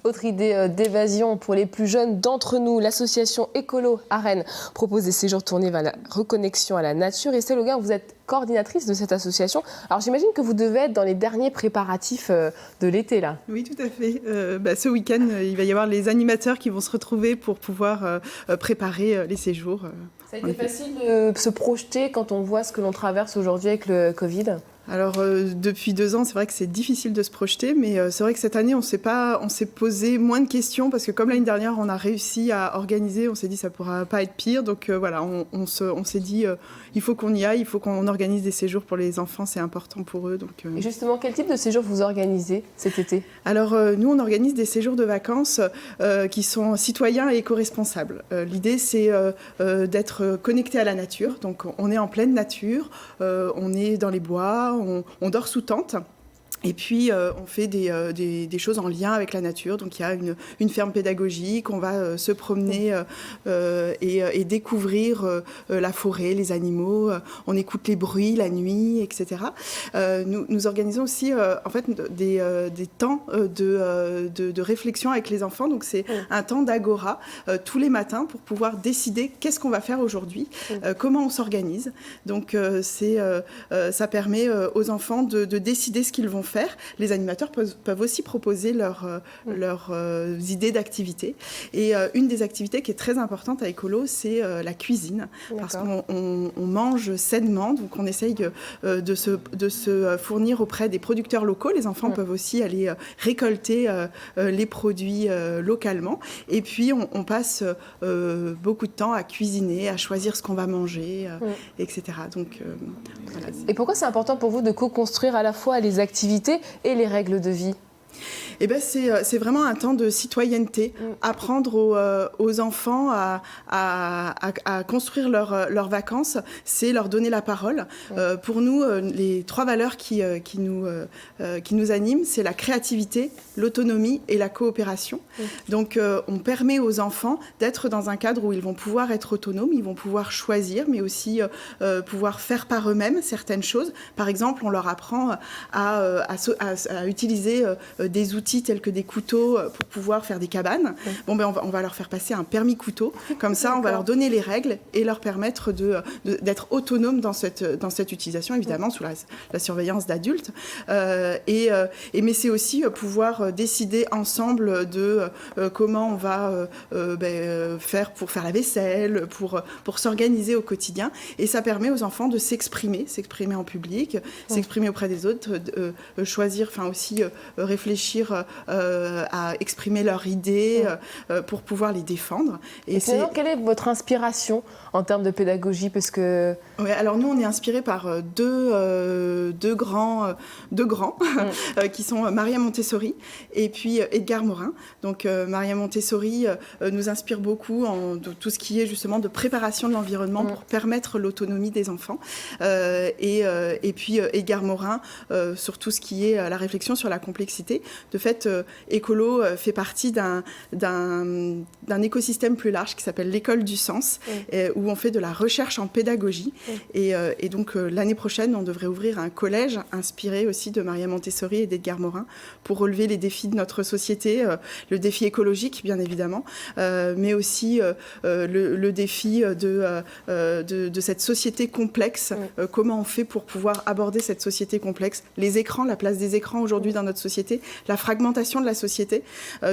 Autre idée d'évasion pour les plus jeunes d'entre nous, l'association Écolo à Rennes propose des séjours tournés vers la reconnexion à la nature. Estelle Auguin, vous êtes coordinatrice de cette association. Alors j'imagine que vous devez être dans les derniers préparatifs de l'été là. Oui, tout à fait. Ce week-end, il va y avoir les animateurs qui vont se retrouver pour pouvoir préparer les séjours. Ça a été facile de se projeter quand on voit ce que l'on traverse aujourd'hui avec le Covid ? Alors depuis 2 ans, c'est vrai que c'est difficile de se projeter, mais c'est vrai que cette année, on s'est posé moins de questions parce que comme l'année dernière, on a réussi à organiser, on s'est dit ça pourra pas être pire, donc voilà, on s'est dit il faut qu'on y aille, il faut qu'on organise des séjours pour les enfants, c'est important pour eux. Donc, Et justement, quel type de séjour vous organisez cet été ? Alors nous, on organise des séjours de vacances qui sont citoyens et éco-responsables. L'idée, c'est d'être connecté à la nature, donc on est en pleine nature, on est dans les bois. On dort sous tente. Et puis, on fait des choses en lien avec la nature. Donc, il y a une ferme pédagogique. On va se promener et découvrir la forêt, les animaux. On écoute les bruits la nuit, etc. Nous organisons aussi, en fait, des temps de réflexion avec les enfants. Donc, c'est un temps d'agora tous les matins pour pouvoir décider qu'est-ce qu'on va faire aujourd'hui, comment on s'organise. Donc, ça permet aux enfants de décider ce qu'ils vont faire. Les animateurs peuvent aussi proposer leurs idées d'activités. Et une des activités qui est très importante à Écolo, c'est la cuisine. Parce qu'on mange sainement, donc on essaye de se fournir auprès des producteurs locaux. Les enfants peuvent aussi aller récolter les produits localement. Et puis on passe beaucoup de temps à cuisiner, à choisir ce qu'on va manger, etc. Donc, voilà. Et pourquoi c'est important pour vous de co-construire à la fois les activités et les règles de vie ? Eh ben c'est vraiment un temps de citoyenneté, apprendre aux enfants à construire leurs vacances, c'est leur donner la parole. Pour nous, les 3 valeurs qui nous animent, c'est la créativité, l'autonomie et la coopération. Donc on permet aux enfants d'être dans un cadre où ils vont pouvoir être autonomes, ils vont pouvoir choisir, mais aussi pouvoir faire par eux-mêmes certaines choses. Par exemple, on leur apprend à utiliser des outils tels que des couteaux pour pouvoir faire des cabanes. On va leur faire passer un permis couteau. Comme ça, on va leur donner les règles et leur permettre d'être autonomes dans cette utilisation, évidemment, sous la surveillance d'adultes. Mais c'est aussi pouvoir décider ensemble de comment on va faire pour faire la vaisselle, pour s'organiser au quotidien. Et ça permet aux enfants de s'exprimer en public, s'exprimer auprès des autres, choisir, enfin aussi réfléchir à exprimer leurs idées pour pouvoir les défendre. Et sinon, quelle est votre inspiration en termes de pédagogie ? Parce que... Oui, alors nous, on est inspirés par deux grands qui sont Maria Montessori et puis Edgar Morin. Donc Maria Montessori nous inspire beaucoup en tout ce qui est justement de préparation de l'environnement pour permettre l'autonomie des enfants. Et puis Edgar Morin sur tout ce qui est la réflexion sur la complexité. De fait, Écolo fait partie d'un écosystème plus large qui s'appelle l'école du sens, où on fait de la recherche en pédagogie. Et donc, l'année prochaine, on devrait ouvrir un collège inspiré aussi de Maria Montessori et d'Edgar Morin pour relever les défis de notre société, le défi écologique, bien évidemment, mais aussi le défi de cette société complexe. Comment on fait pour pouvoir aborder cette société complexe ? Les écrans, la place des écrans aujourd'hui dans notre société, la fragmentation de la société,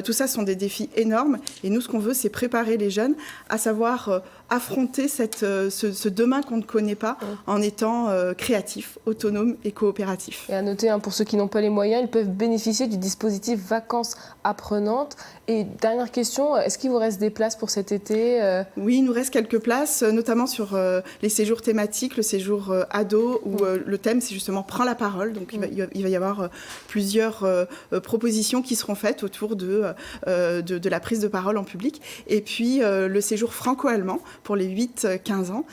tout ça sont des défis énormes. Et nous, ce qu'on veut, c'est préparer les jeunes à savoir affronter ce demain qu'on ne connaît pas en étant créatifs, autonomes et coopératifs. Et à noter, pour ceux qui n'ont pas les moyens, ils peuvent bénéficier du dispositif Vacances apprenantes. Et dernière question, est-ce qu'il vous reste des places pour cet été ? Oui, il nous reste quelques places, notamment sur les séjours thématiques, le séjour ado, où le thème, c'est justement « Prends la parole ». Donc, il va y avoir plusieurs propositions qui seront faites autour de la prise de parole en public. Et puis, le séjour franco-allemand pour les 8-15 ans,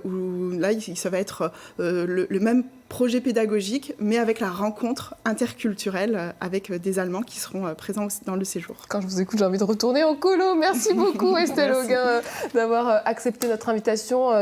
où là, ça va être le même projet pédagogique, mais avec la rencontre interculturelle avec des Allemands qui seront présents dans le séjour. Quand je vous écoute, j'ai envie de retourner en colo. Merci beaucoup Estelle Auguin d'avoir accepté notre invitation.